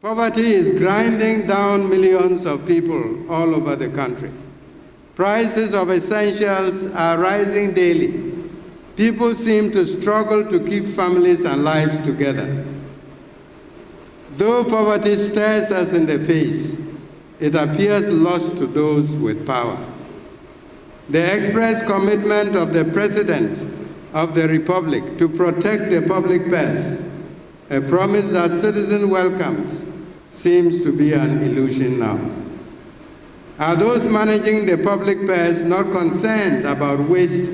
Poverty is grinding down millions of people all over the country. Prices of essentials are rising daily. People seem to struggle to keep families and lives together. Though poverty stares us in the face, it appears lost to those with power. The express commitment of the President of the Republic to protect the public purse, a promise that citizens welcomed, seems to be an illusion now. Are those managing the public purse not concerned about waste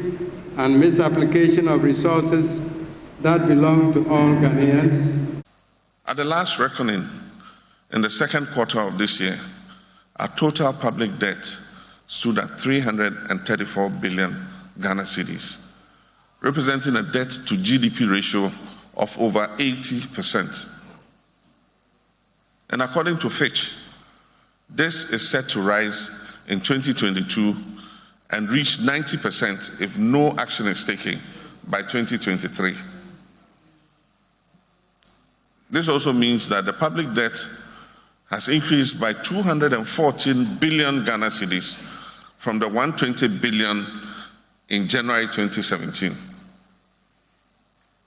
and misapplication of resources that belong to all Ghanaians? At the last reckoning, in the second quarter of this year, our total public debt stood at 334 billion Ghana cedis, representing a debt to GDP ratio of over 80%. And according to Fitch, this is set to rise in 2022 and reach 90% if no action is taken by 2023. This also means that the public debt has increased by 214 billion Ghana cedis from the 120 billion in January 2017.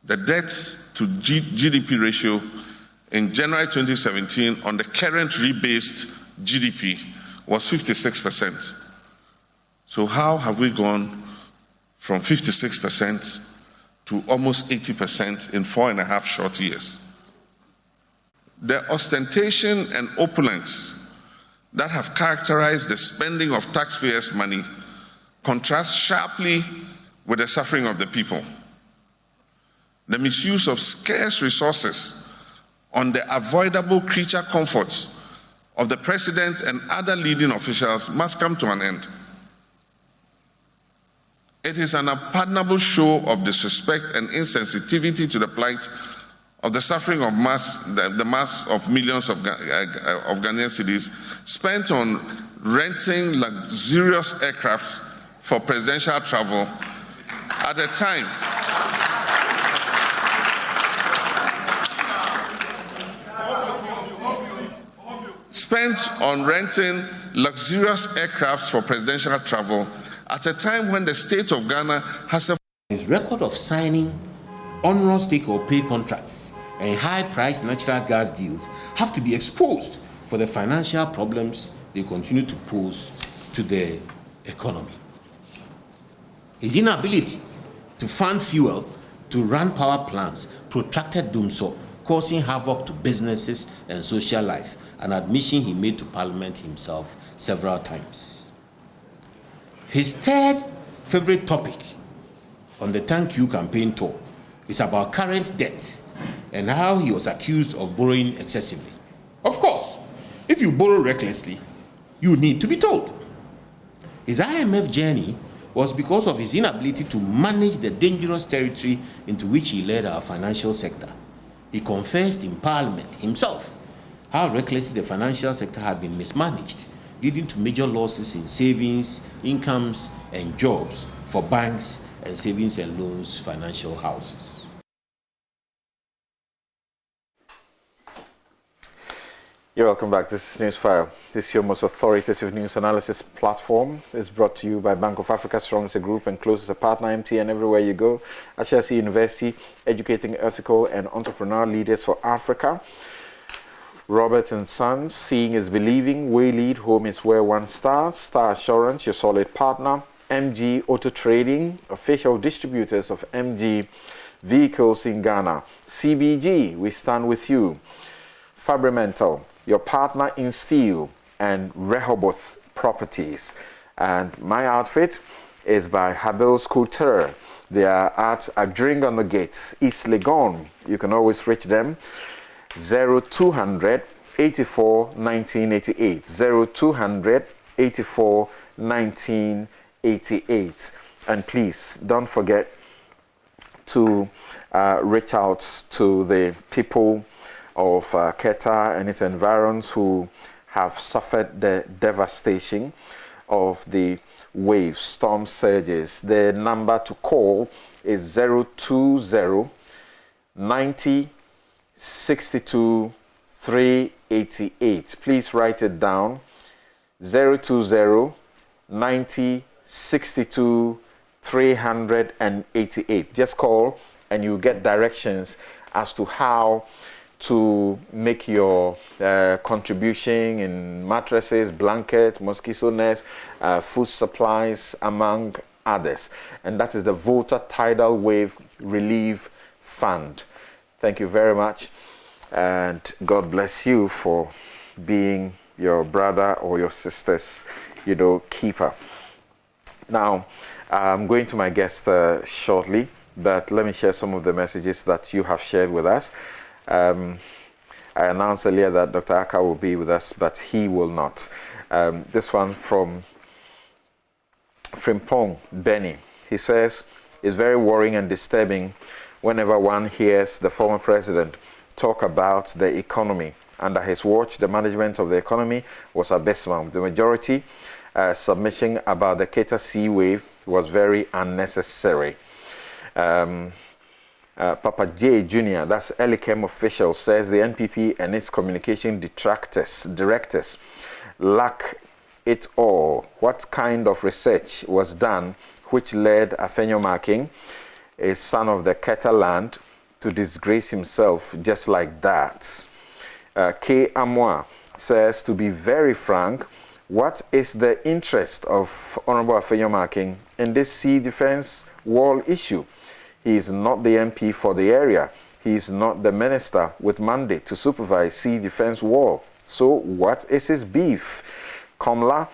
The debt to GDP ratio in January 2017 on the current rebased GDP was 56%. So how have we gone from 56% to almost 80% in 4.5 short years? The ostentation and opulence that have characterized the spending of taxpayers' money contrast sharply with the suffering of the people. The misuse of scarce resources on the avoidable creature comforts of the president and other leading officials must come to an end. It is an unpardonable show of disrespect and insensitivity to the plight of the suffering of the mass of millions of Ghanaian cedis spent on renting luxurious aircrafts for presidential travel at a time when the state of Ghana has a his record of signing onerous take-or-pay contracts and high-priced natural gas deals have to be exposed for the financial problems they continue to pose to the economy. His inability to fund fuel to run power plants protracted doomsday, causing havoc to businesses and social life, an admission he made to Parliament himself several times. His third favorite topic on the Thank You campaign tour is about current debt and how he was accused of borrowing excessively. Of course, if you borrow recklessly, you need to be told. His IMF journey was because of his inability to manage the dangerous territory into which he led our financial sector. He confessed in Parliament himself how recklessly the financial sector had been mismanaged, leading to major losses in savings, incomes, and jobs for banks and savings and loans financial houses. You're welcome back. This is Newsfile. This is your most authoritative news analysis platform. It's brought to you by Bank of Africa, strong as a group and close as a partner, MTN everywhere you go. HLC University, educating ethical and entrepreneurial leaders for Africa. Robert & Sons, seeing is believing. We lead, home is where one starts. Star Assurance, your solid partner. MG Auto Trading, official distributors of MG vehicles in Ghana. CBG, we stand with you. Fabrimental, your partner in steel, and Rehoboth Properties. And my outfit is by Habil's Couture. They are at Adringa Gates, East Legon. You can always reach them. 0200 84 1988. 0200 84 1988. And please don't forget to reach out to the people of Keta and its environs who have suffered the devastation of the wave storm surges. The number to call is 020 90 62 388. Please write it down. 020 90 62 388. Just call and you get directions as to how to make your contribution in mattresses, blankets, mosquito nets, food supplies, among others. And that is the Volta Tidal Wave Relief Fund. Thank you very much, and God bless you for being your brother or your sister's, keeper. Now, I'm going to my guest shortly, but let me share some of the messages that you have shared with us. I announced earlier that Dr. Aka will be with us, but he will not. This one from Frimpong Benny. He says, it's very worrying and disturbing whenever one hears the former president talk about the economy. Under his watch, the management of the economy was abysmal. The majority submission about the Keta sea wave was very unnecessary. Papa J Jr., that's Elichem official, says the NPP and its communication directors lack it all. What kind of research was done which led Afenyo Marking, a son of the Keta land, to disgrace himself just like that? K. Amwa says, to be very frank, what is the interest of Honorable Afenyo Marking in this sea defense wall issue? He is not the MP for the area. He is not the minister with mandate to supervise sea defense wall. So what is his beef? Komla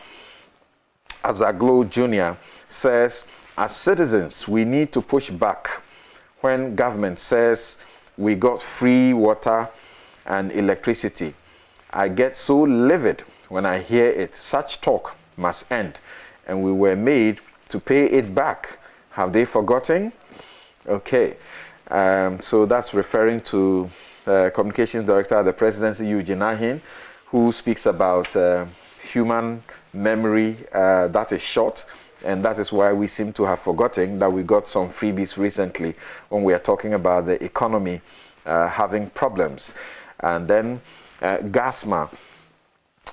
Azaglo Jr. says, as citizens, we need to push back when government says we got free water and electricity. I get so livid when I hear it. Such talk must end, and we were made to pay it back. Have they forgotten? Okay, so that's referring to Communications Director at the Presidency, Eugene Ahin, who speaks about human memory that is short, and that is why we seem to have forgotten that we got some freebies recently when we are talking about the economy having problems. And then Gasma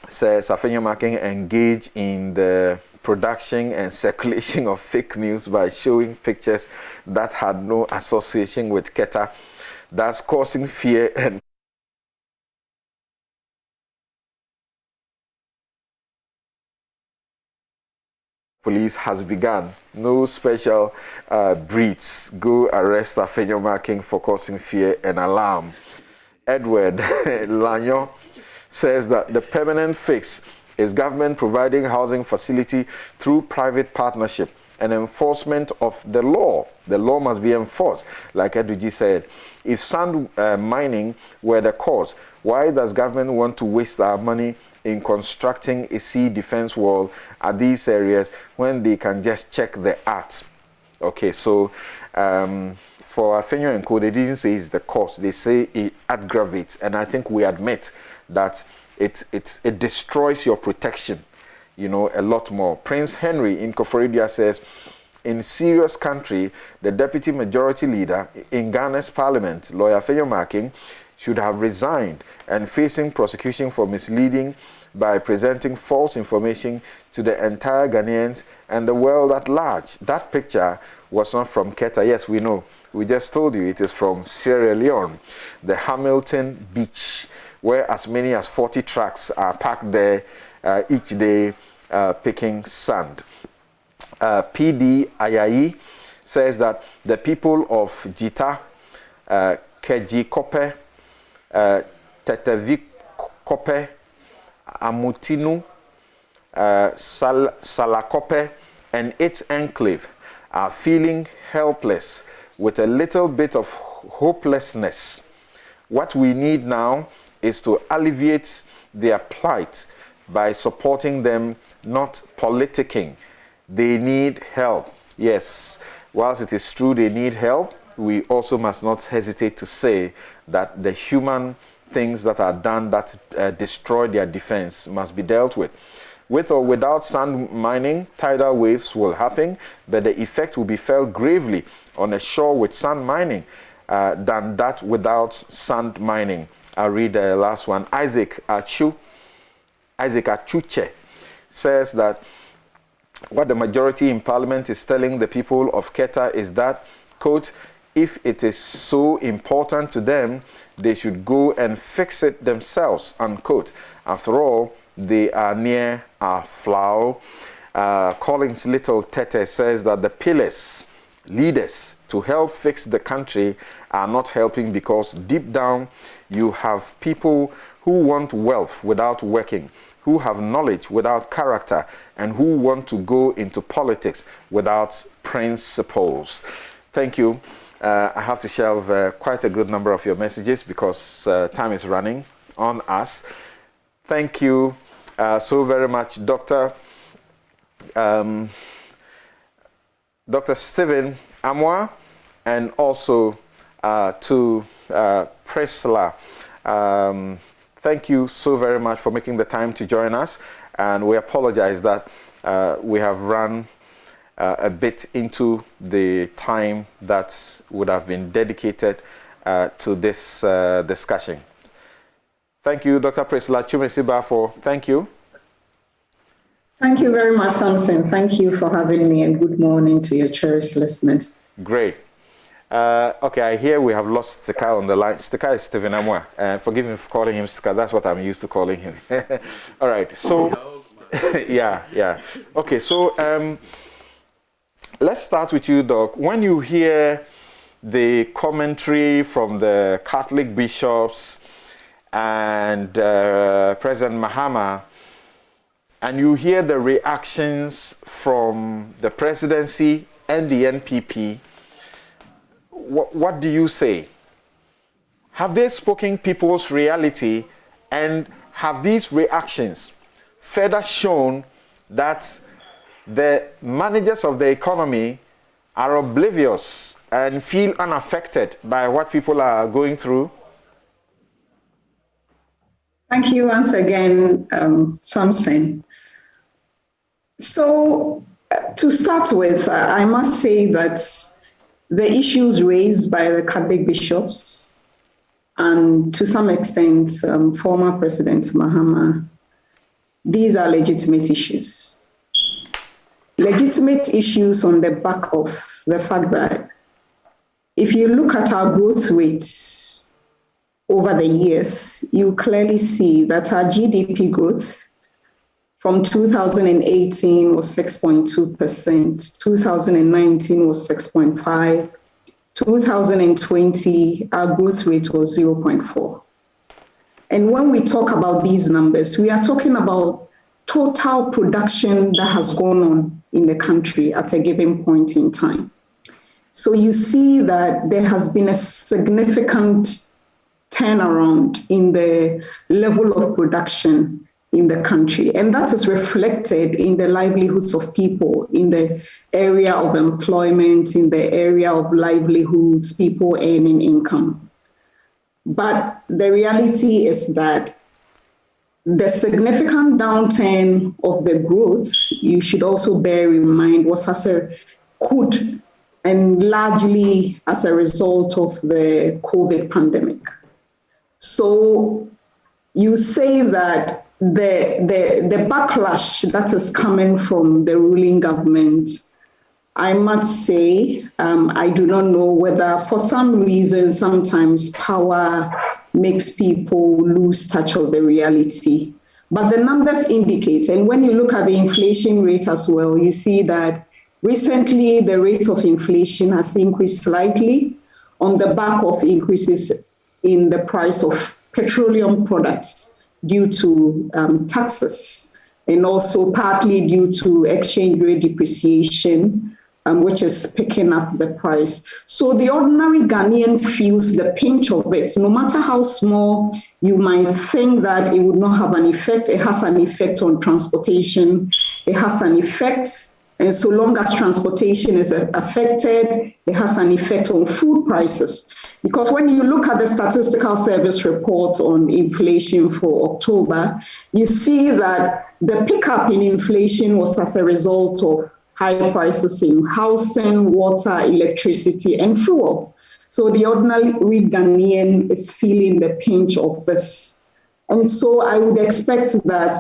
says Afenyo Marking engaged in the production and circulation of fake news by showing pictures that had no association with Keta, thus causing fear and police has begun. No special breeds. Go arrest Afenyo Marking for causing fear and alarm. Edward Lanyo says that the permanent fix is government providing housing facility through private partnership and enforcement of the law. The law must be enforced. Like Eduji said, if sand mining were the cause, why does government want to waste our money in constructing a sea defense wall at these areas when they can just check the act? Okay, so for Afenyo and Co, they didn't say it's the cause. They say it aggravates, and I think we admit that it destroys your protection, a lot more. Prince Henry in Koforidua says, in serious country, the deputy majority leader in Ghana's parliament, Lawyer Afenyo Marking, should have resigned and facing prosecution for misleading by presenting false information to the entire Ghanaians and the world at large. That picture was not from Keta. Yes, we know. We just told you it is from Sierra Leone, the Hamilton Beach, where as many as 40 trucks are parked there each day picking sand. PD Ayayi says that the people of Jita, Keji Kope, Tetevi Kope, Amutinu, Salakope, and its enclave are feeling helpless with a little bit of hopelessness. What we need now is to alleviate their plight by supporting them, not politicking. They need help. Yes, whilst it is true they need help, we also must not hesitate to say that the human things that are done that destroy their defense must be dealt with. With or without sand mining, tidal waves will happen, but the effect will be felt gravely on a shore with sand mining than that without sand mining. I'll read the last one. Isaac Achuche says that what the majority in Parliament is telling the people of Keta is that, quote, if it is so important to them, they should go and fix it themselves, unquote. After all, they are near our flow. Collins Little Tete says that the pillars, leaders to help fix the country are not helping because deep down you have people who want wealth without working, who have knowledge without character, and who want to go into politics without principles. Thank you. I have to shelve quite a good number of your messages because time is running on us. Thank you so very much, Dr. Stephen Amwa, and also to Priscilla. Thank you so very much for making the time to join us, and we apologize that we have run a bit into the time that would have been dedicated to this discussion. Thank you, Dr. Priscilla Chumesi Baffuor. Thank you. Thank you very much, Samson. Thank you for having me, and good morning to your cherished listeners. Great. Okay, I hear we have lost Stika on the line. Stika is Stephen Amwa. Forgive me for calling him Stika. That's what I'm used to calling him. All right. So, yeah. Okay, so let's start with you, Doc. When you hear the commentary from the Catholic bishops and President Mahama, and you hear the reactions from the presidency and the NPP, what do you say? Have they spoken people's reality, and have these reactions further shown that the managers of the economy are oblivious and feel unaffected by what people are going through? Thank you once again, Samson. So to start with, I must say that the issues raised by the Catholic bishops and to some extent former President Mahama, these are legitimate issues. Legitimate issues on the back of the fact that if you look at our growth rates over the years, you clearly see that our GDP growth from 2018 was 6.2%, 2019 was 6.5%, 2020, our growth rate was 0.4%. And when we talk about these numbers, we are talking about total production that has gone on in the country at a given point in time. So you see that there has been a significant turnaround in the level of production in the country. And that is reflected in the livelihoods of people, in the area of employment, in the area of livelihoods, people earning income. But the reality is that the significant downturn of the growth, you should also bear in mind, was could and largely as a result of the COVID pandemic. So you say that the backlash that is coming from the ruling government, I must say, I do not know whether for some reason, sometimes power makes people lose touch of the reality. But the numbers indicate, and when you look at the inflation rate as well, you see that recently the rate of inflation has increased slightly on the back of increases in the price of petroleum products due to taxes, and also partly due to exchange rate depreciation, which is picking up the price. So the ordinary Ghanaian feels the pinch of it. No matter how small you might think that it would not have an effect, it has an effect on transportation. It has an effect, and so long as transportation is affected, it has an effect on food prices. Because when you look at the Statistical Service report on inflation for October, you see that the pickup in inflation was as a result of high prices in housing, water, electricity, and fuel. So the ordinary Ghanaian is feeling the pinch of this. And so I would expect that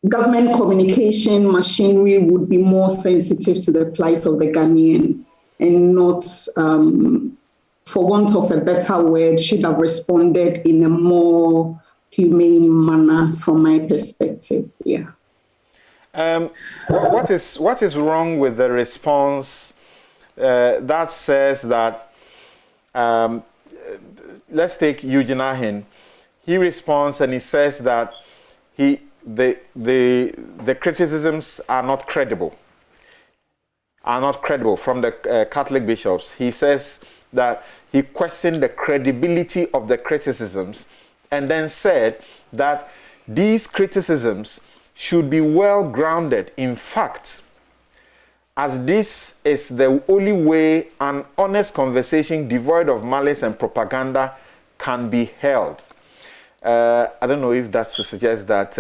government communication machinery would be more sensitive to the plight of the Ghanaian and not, for want of a better word, should have responded in a more humane manner from my perspective. Yeah. What is wrong with the response that says that, let's take Eugene Ahin. He responds and he says that the criticisms are not credible from the Catholic bishops. He says that he questioned the credibility of the criticisms and then said that these criticisms should be well grounded in fact, as this is the only way an honest conversation devoid of malice and propaganda can be held. I don't know if that's to suggest that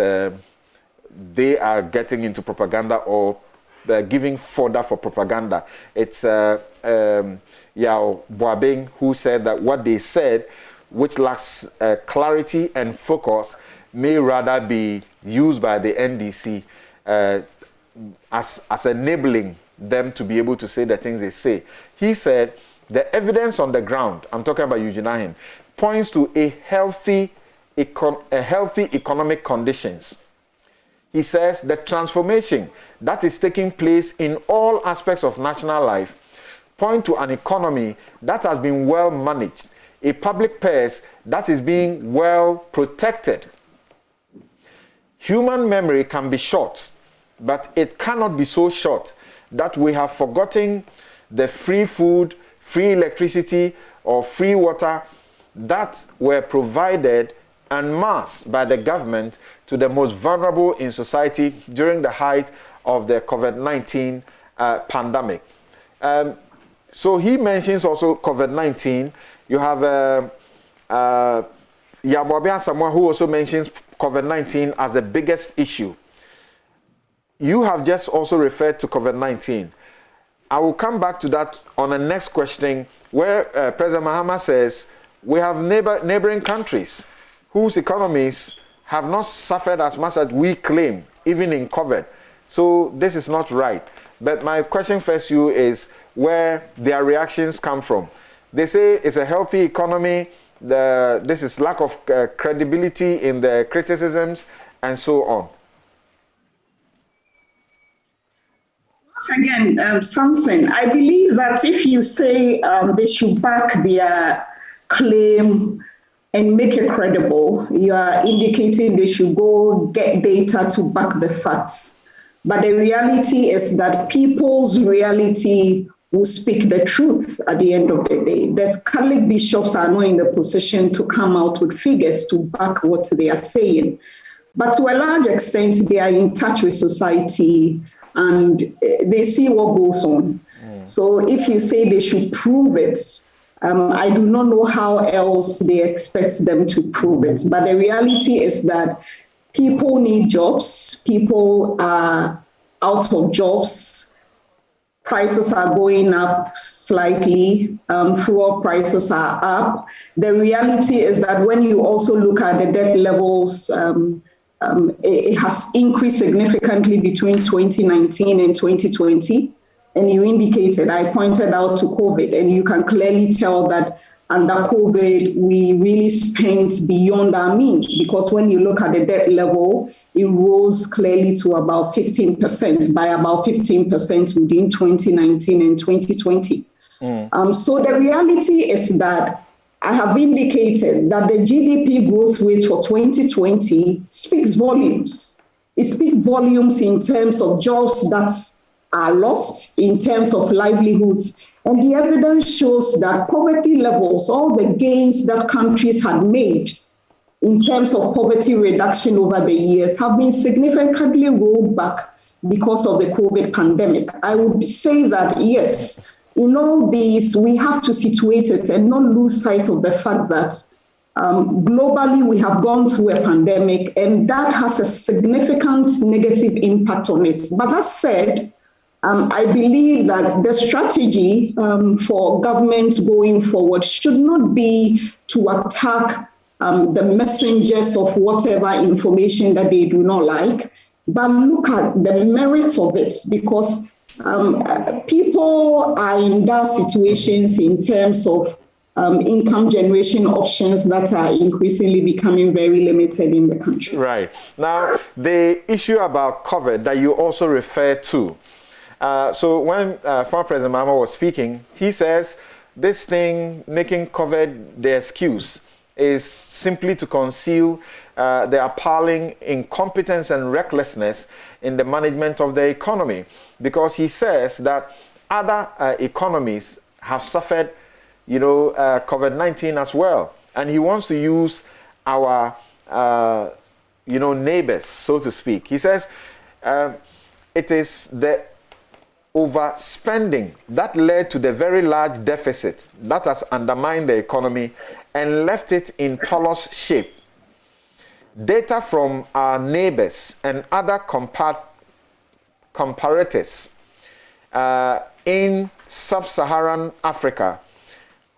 they are getting into propaganda or giving fodder for propaganda. It's Yao Boabeng who said that what they said, which lacks clarity and focus, may rather be used by the NDC as enabling them to be able to say the things they say. He said the evidence on the ground, I'm talking about Eugene Ahin, points to a healthy economic conditions. He says the transformation that is taking place in all aspects of national life point to an economy that has been well managed, a public purse that is being well protected. Human memory can be short, but it cannot be so short that we have forgotten the free food, free electricity, or free water that were provided en masse by the government to the most vulnerable in society during the height of the COVID-19 pandemic. So he mentions also COVID-19. You have Yaboabia Samoa, who also mentions COVID-19 as the biggest issue. You have just also referred to COVID-19. I will come back to that on the next question, where President Mahama says we have neighboring countries whose economies have not suffered as much as we claim, even in COVID. So this is not right. But my question first to you is where their reactions come from. They say it's a healthy economy, this is lack of credibility in the criticisms, and so on. Once again, Samson, I believe that if you say they should back their claim and make it credible, you are indicating they should go get data to back the facts. But the reality is that people's reality will speak the truth at the end of the day. That Catholic bishops are not in the position to come out with figures to back what they are saying. But to a large extent, they are in touch with society and they see what goes on. So if you say they should prove it, I do not know how else they expect them to prove it. But the reality is that people need jobs. People are out of jobs. Prices are going up slightly. Fuel prices are up. The reality is that when you also look at the debt levels, it has increased significantly between 2019 and 2020. And you indicated, I pointed out to COVID, and you can clearly tell that under COVID, we really spent beyond our means, because when you look at the debt level, it rose clearly to about 15%, by about 15% within 2019 and 2020. So the reality is that I have indicated that the GDP growth rate for 2020 speaks volumes. It speaks volumes in terms of jobs that are lost, in terms of livelihoods. And the evidence shows that poverty levels, all the gains that countries had made in terms of poverty reduction over the years, have been significantly rolled back because of the COVID pandemic. I would say that, yes, in all these, we have to situate it and not lose sight of the fact that globally we have gone through a pandemic, and that has a significant negative impact on it. But that said, I believe that the strategy for government going forward should not be to attack the messengers of whatever information that they do not like, but look at the merits of it, because people are in dire situations in terms of income generation options that are increasingly becoming very limited in the country. Right. Now, the issue about COVID that you also refer to. So when former President Mahama was speaking, he says this thing, making COVID the excuse, is simply to conceal the appalling incompetence and recklessness in the management of the economy, because he says that other economies have suffered, COVID-19 as well, and he wants to use our, neighbors, so to speak. He says it is the overspending that led to the very large deficit that has undermined the economy and left it in porous shape. Data from our neighbors and other comparators in sub-Saharan Africa,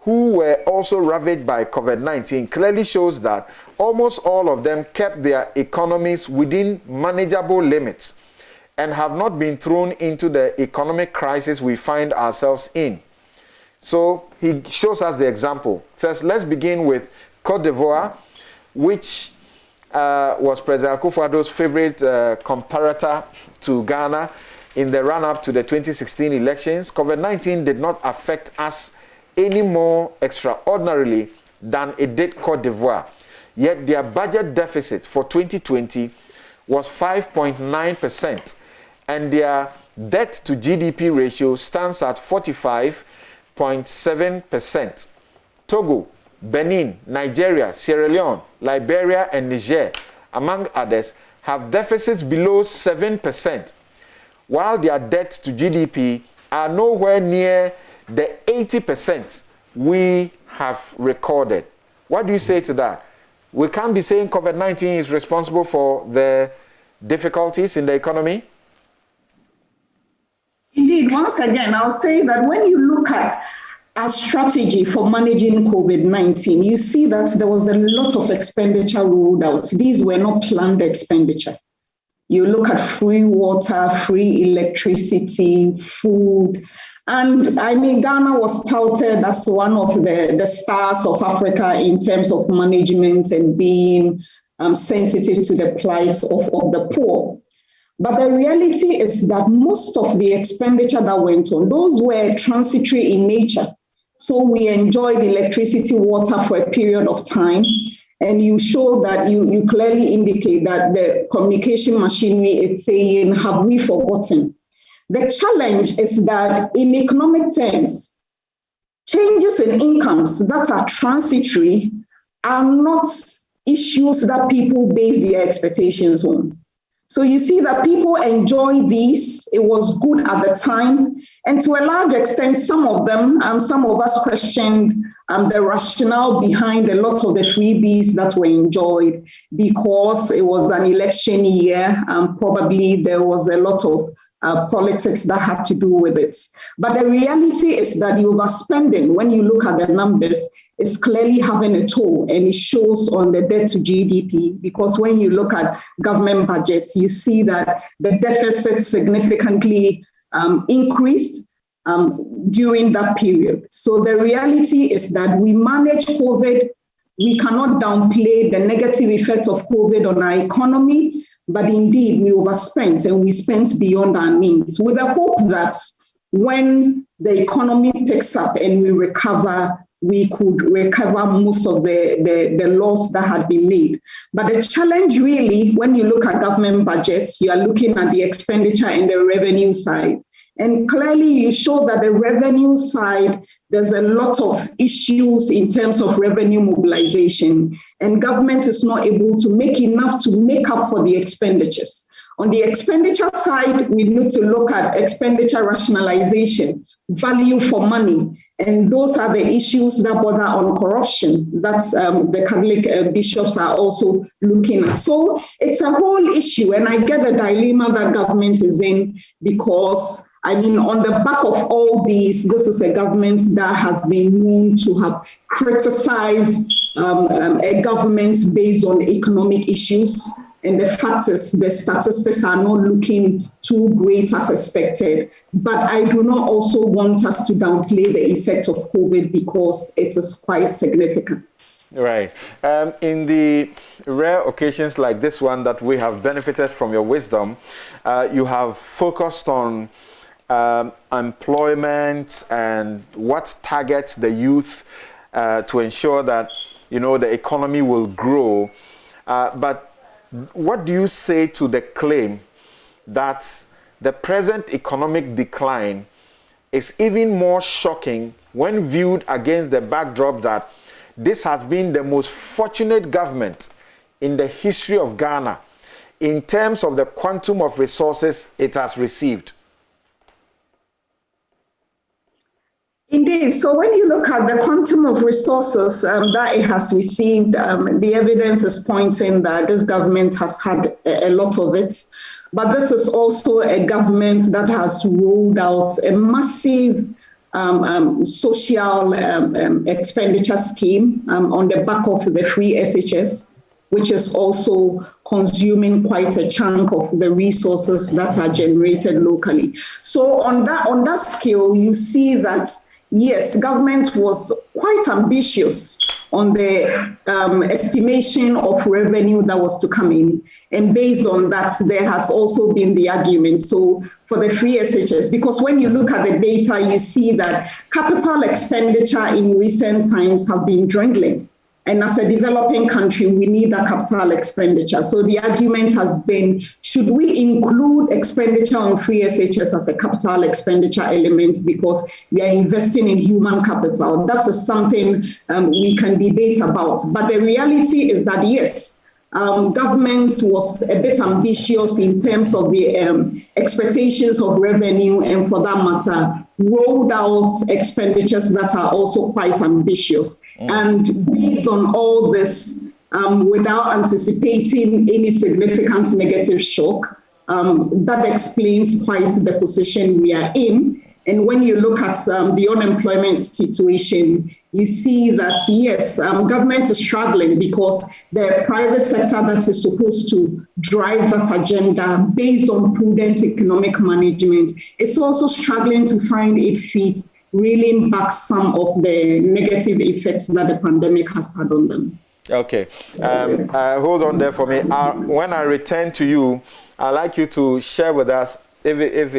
who were also ravaged by COVID-19, clearly shows that almost all of them kept their economies within manageable limits and have not been thrown into the economic crisis we find ourselves in. So he shows us the example. Says, let's begin with Cote d'Ivoire, which was President Akufo-Addo's favorite comparator to Ghana in the run-up to the 2016 elections. COVID-19 did not affect us any more extraordinarily than it did Cote d'Ivoire. Yet their budget deficit for 2020 was 5.9%, and their debt to GDP ratio stands at 45.7%. Togo, Benin, Nigeria, Sierra Leone, Liberia, and Niger, among others, have deficits below 7%, while their debt to GDP are nowhere near the 80% we have recorded. What do you say to that? We can't be saying COVID-19 is responsible for the difficulties in the economy? Indeed, once again, I'll say that when you look at our strategy for managing COVID-19, you see that there was a lot of expenditure rolled out. These were not planned expenditure. You look at free water, free electricity, food. And I mean, Ghana was touted as one of the stars of Africa in terms of management and being sensitive to the plight of the poor. But the reality is that most of the expenditure that went on, those were transitory in nature. So we enjoyed electricity, water for a period of time. And you show that you clearly indicate that the communication machinery is saying, have we forgotten? The challenge is that in economic terms, changes in incomes that are transitory are not issues that people base their expectations on. So you see that people enjoy these. It was good at the time. And to a large extent, some of us questioned the rationale behind a lot of the freebies that were enjoyed because it was an election year. Probably there was a lot of politics that had to do with it. But the reality is that the overspending, when you look at the numbers, is clearly having a toll, and it shows on the debt to GDP, because when you look at government budgets, you see that the deficit significantly increased during that period. So the reality is that we manage COVID. We cannot downplay the negative effect of COVID on our economy, but indeed we overspent and we spent beyond our means with the hope that when the economy picks up and we recover, we could recover most of the loss that had been made. But the challenge really, when you look at government budgets, you are looking at the expenditure and the revenue side. And clearly you show that the revenue side, there's a lot of issues in terms of revenue mobilization, and government is not able to make enough to make up for the expenditures. On the expenditure side, we need to look at expenditure rationalization, value for money. And those are the issues that border on corruption that the Catholic bishops are also looking at. So it's a whole issue, and I get the dilemma that government is in, because I mean, on the back of all these, this is a government that has been known to have criticized a government based on economic issues. And the fact is, the statistics are not looking too great as expected. But I do not also want us to downplay the effect of COVID because it is quite significant. Right. In the rare occasions like this one that we have benefited from your wisdom, you have focused on employment and what targets the youth to ensure that, the economy will grow. But what do you say to the claim that the present economic decline is even more shocking when viewed against the backdrop that this has been the most fortunate government in the history of Ghana in terms of the quantum of resources it has received? Indeed. So when you look at the quantum of resources that it has received, the evidence is pointing that this government has had a lot of it. But this is also a government that has rolled out a massive social expenditure scheme on the back of the free SHS, which is also consuming quite a chunk of the resources that are generated locally. So on that scale, you see that, yes, government was quite ambitious on the estimation of revenue that was to come in. And based on that, there has also been the argument. So for the free SHS, because when you look at the data, you see that capital expenditure in recent times have been dwindling. And as a developing country, we need that capital expenditure. So the argument has been, should we include expenditure on free SHS as a capital expenditure element because we are investing in human capital? That is something we can debate about. But the reality is that, yes, government was a bit ambitious in terms of the expectations of revenue, and for that matter, rolled out expenditures that are also quite ambitious. And based on all this, without anticipating any significant negative shock, that explains quite the position we are in. And when you look at the unemployment situation, you see that, yes, government is struggling because the private sector that is supposed to drive that agenda based on prudent economic management is also struggling to find it fit reeling back some of the negative effects that the pandemic has had on them. Okay. Hold on there for me. When I return to you, I'd like you to share with us, even if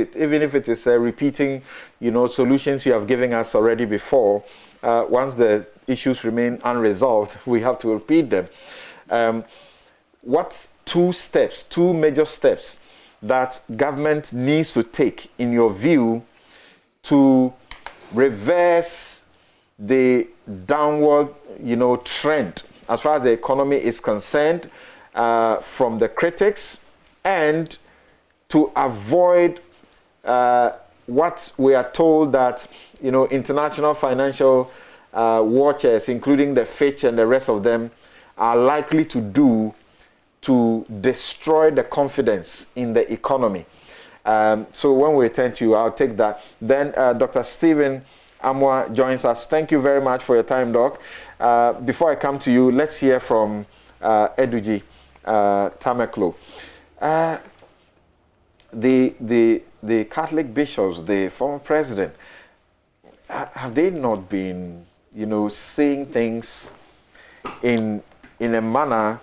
it is repeating, solutions you have given us already before. Once the issues remain unresolved, we have to repeat them. What two major steps that government needs to take, in your view, to reverse the downward, trend as far as the economy is concerned, from the critics, and to avoid what we are told that, international financial watchers, including the Fitch and the rest of them, are likely to do to destroy the confidence in the economy. So when we return to you, I'll take that. Then Dr. Stephen Amwa joins us. Thank you very much for your time, Doc. Before I come to you, let's hear from Eduji Tameklo. The Catholic bishops, the former president, have they not been, saying things in a manner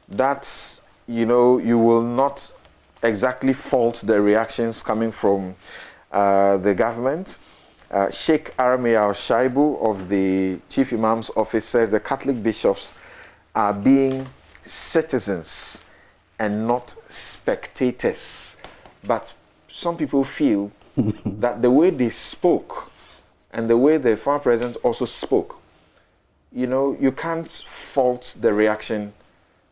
that, you will not exactly fault the reactions coming from the government? Sheikh Arami Al-Shaibu of the Chief Imam's office says the Catholic bishops are being citizens and not spectators. But some people feel that the way they spoke and the way the former president also spoke, you can't fault the reaction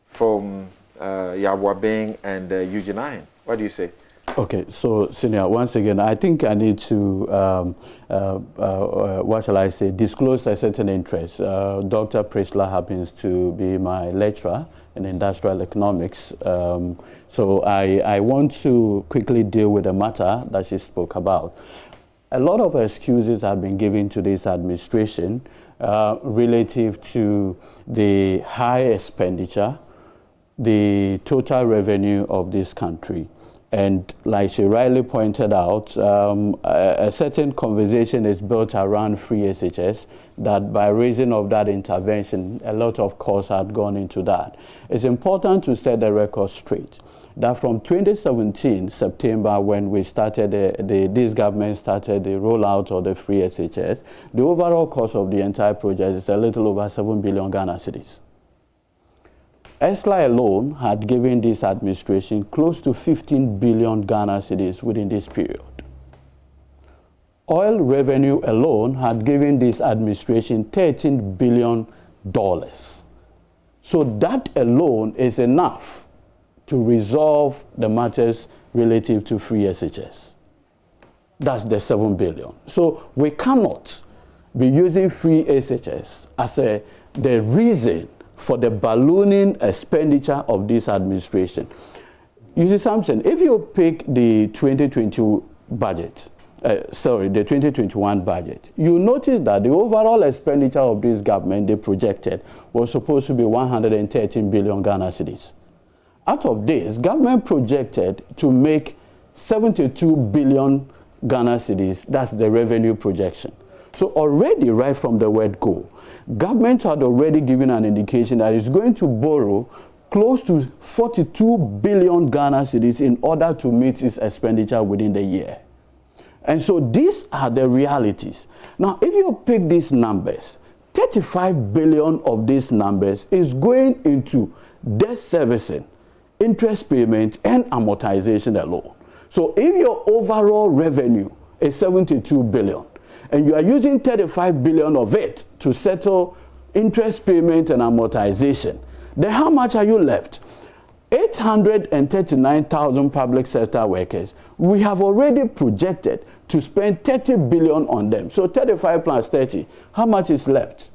from Yabwa Beng and Eugene Ayin. What do you say? Okay, so Senior, once again, I think I need to, what shall I say, disclose a certain interest. Dr. Prisla happens to be my lecturer in industrial economics. So I want to quickly deal with the matter that she spoke about. A lot of excuses have been given to this administration relative to the high expenditure, the total revenue of this country. And like she rightly pointed out, a certain conversation is built around free SHS, that by reason of that intervention, a lot of costs had gone into that. It's important to set the record straight that from 2017, September, when we started, this government started the rollout of the free SHS, the overall cost of the entire project is a little over 7 billion Ghana cedis. ESLA alone had given this administration close to 15 billion Ghana cedis within this period. Oil revenue alone had given this administration $13 billion. So that alone is enough to resolve the matters relative to free SHS. That's the 7 billion. So we cannot be using free SHS as the reason for the ballooning expenditure of this administration. You see something, if you pick the 2020 budget, the 2021 budget, you notice that the overall expenditure of this government, they projected, was supposed to be 113 billion Ghana cedis. Out of this, government projected to make 72 billion Ghana cedis. That's the revenue projection. So already, right from the word go, government had already given an indication that it's going to borrow close to 42 billion Ghana cedis in order to meet its expenditure within the year. And so these are the realities. Now, if you pick these numbers, 35 billion of these numbers is going into debt servicing, interest payment, and amortization alone. So if your overall revenue is 72 billion, and you are using 35 billion of it to settle interest payment and amortization, then how much are you left? 839,000 public sector workers. We have already projected to spend 30 billion on them. So 35 plus 30, how much is left?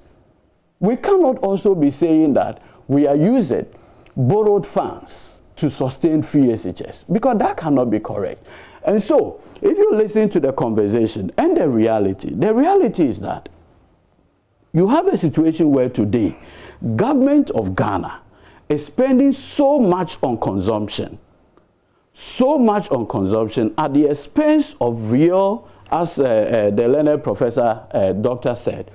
We cannot also be saying that we are using borrowed funds to sustain free SHS, because that cannot be correct. And so, if you listen to the conversation and the reality is that you have a situation where today, government of Ghana is spending so much on consumption at the expense of real, as the learned professor, doctor said,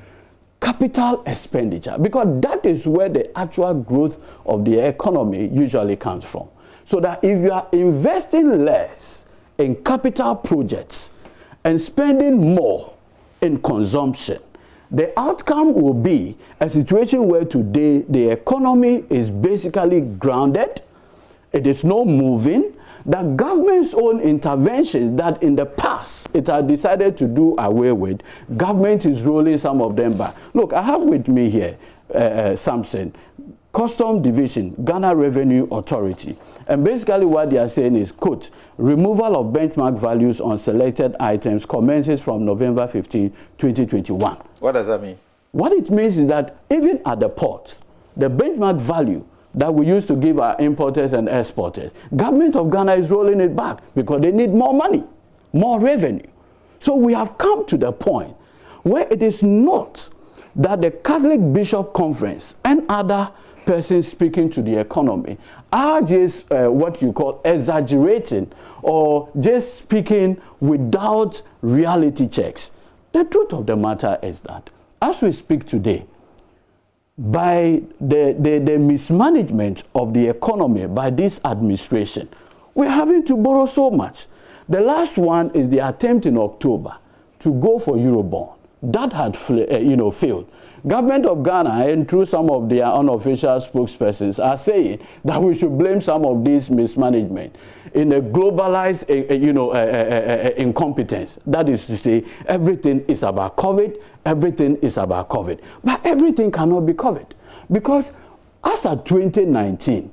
capital expenditure, because that is where the actual growth of the economy usually comes from. So that if you are investing less in capital projects and spending more in consumption, the outcome will be a situation where today the economy is basically grounded, it is not moving. The government's own intervention that in the past it had decided to do away with, government is rolling some of them back. Look, I have with me here Samson, Custom Division, Ghana Revenue Authority. And basically what they are saying is, quote, removal of benchmark values on selected items commences from November 15, 2021. What does that mean? What it means is that even at the ports, the benchmark value that we used to give our importers and exporters, government of Ghana is rolling it back because they need more money, more revenue. So we have come to the point where it is not that the Catholic Bishop Conference and other persons speaking to the economy are just what you call exaggerating or just speaking without reality checks. The truth of the matter is that as we speak today, by the mismanagement of the economy by this administration, we're having to borrow so much. The last one is the attempt in October to go for Eurobond. That had failed. Government of Ghana, and through some of their unofficial spokespersons, are saying that we should blame some of this mismanagement in a globalized incompetence. That is to say, everything is about COVID, everything is about COVID. But everything cannot be COVID, because as of 2019,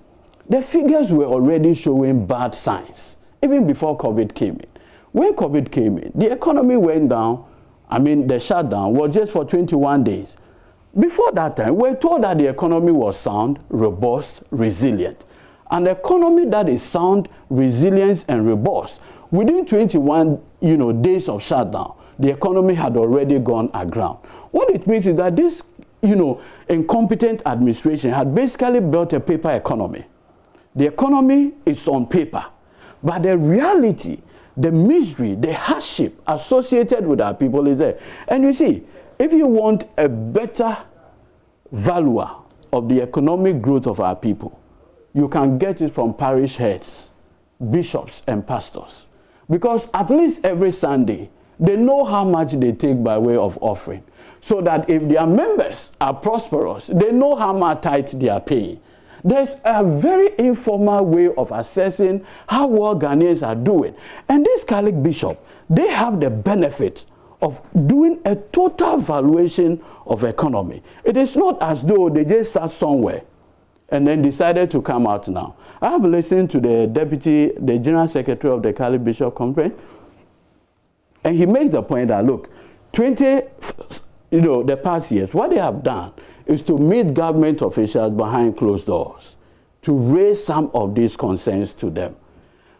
the figures were already showing bad signs, even before COVID came in. When COVID came in, the economy went down. I mean, the shutdown was just for 21 days. Before that time, we were told that the economy was sound, robust, resilient. An economy that is sound, resilient, and robust, within 21 days of shutdown, the economy had already gone aground. What it means is that this incompetent administration had basically built a paper economy. The economy is on paper, but the reality, the misery, the hardship associated with our people is there. And you see, if you want a better valuer of the economic growth of our people, you can get it from parish heads, bishops, and pastors. Because at least every Sunday, they know how much they take by way of offering. So that if their members are prosperous, they know how much tithe they are paying. There's a very informal way of assessing how well Ghanaians are doing. And this Catholic bishop, they have the benefit of doing a total valuation of economy. It is not as though they just sat somewhere and then decided to come out now. I have listened to the General Secretary of the Catholic Bishop Conference, and he makes the point that, look, the past years, what they have done is to meet government officials behind closed doors, to raise some of these concerns to them.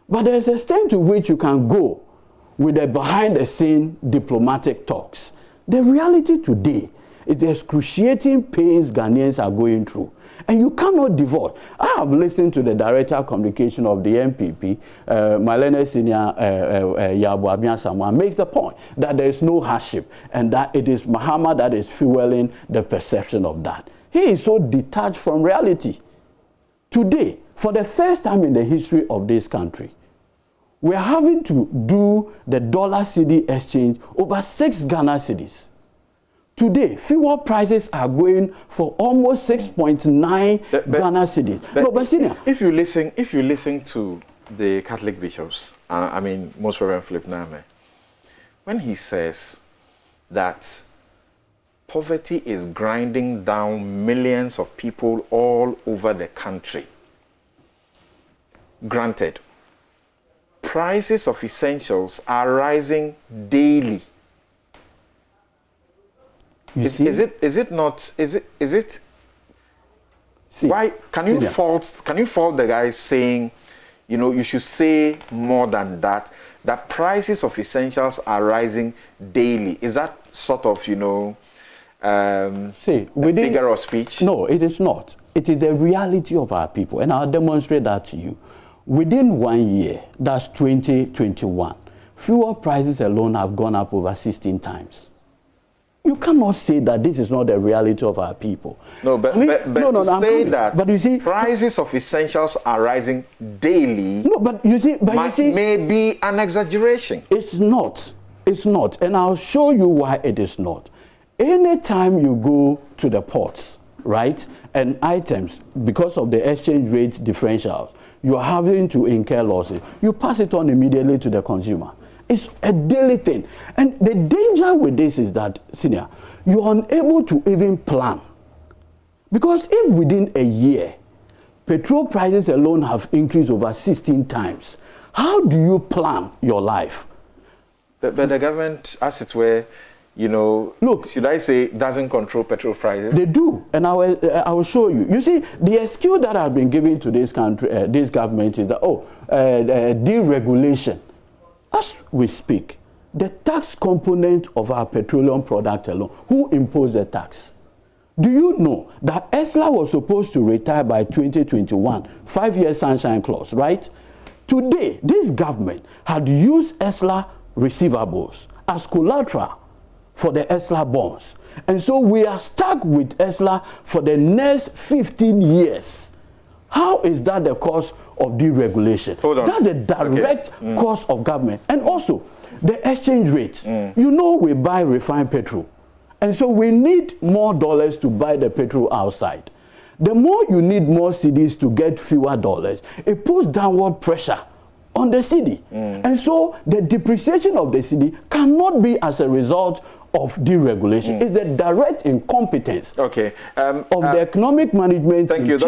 But there's a extent to which you can go with the behind-the-scene diplomatic talks. The reality today is the excruciating pains Ghanaians are going through. And you cannot divorce. I have listened to the Director of Communication of the MPP, Marlene Senior Yabo Abian-Samoa, makes the point that there is no hardship and that it is Mahama that is fueling the perception of that. He is so detached from reality. Today, for the first time in the history of this country, we are having to do the dollar-cedi exchange over 6 Ghana cedis. Today, fuel prices are going for almost 6.9 Ghana cedis. No, but senior, if you listen to the Catholic bishops, Most Reverend Philip Name, when he says that poverty is grinding down millions of people all over the country, granted, prices of essentials are rising daily. Is it not? See, why can you fault the guy saying, you should say more than that? That prices of essentials are rising daily. Is that sort of a figure of speech? No, it is not. It is the reality of our people, and I'll demonstrate that to you. Within 1 year, that's 2021, fuel prices alone have gone up over 16 times. You cannot say that this is not the reality of our people. No, but you see, prices of essentials are rising daily. No, but you see, may be an exaggeration. It's not. It's not, and I'll show you why it is not. Anytime you go to the ports, right, and items, because of the exchange rate differentials, you are having to incur losses. You pass it on immediately to the consumer. It's a daily thing. And the danger with this is that, senior, you're unable to even plan. Because if within a year, petrol prices alone have increased over 16 times, how do you plan your life? But the government, as it were, look, should I say, doesn't control petrol prices? They do, and I will show you. You see, the excuse that has been given to this country, this government is that, deregulation. As we speak, the tax component of our petroleum product alone, who imposed the tax? Do you know that ESLA was supposed to retire by 2021, 5-year sunshine clause, right? Today, this government had used ESLA receivables as collateral for the ESLA bonds. And so we are stuck with ESLA for the next 15 years. How is that the cause of deregulation? Hold on. That's the direct cause of government. And also, the exchange rates. We buy refined petrol. And so we need more dollars to buy the petrol outside. The more you need more cedis to get fewer dollars, it puts downward pressure on the cedi. And so the depreciation of the cedi cannot be as a result of deregulation. It's the direct incompetence of the economic management. Thank you.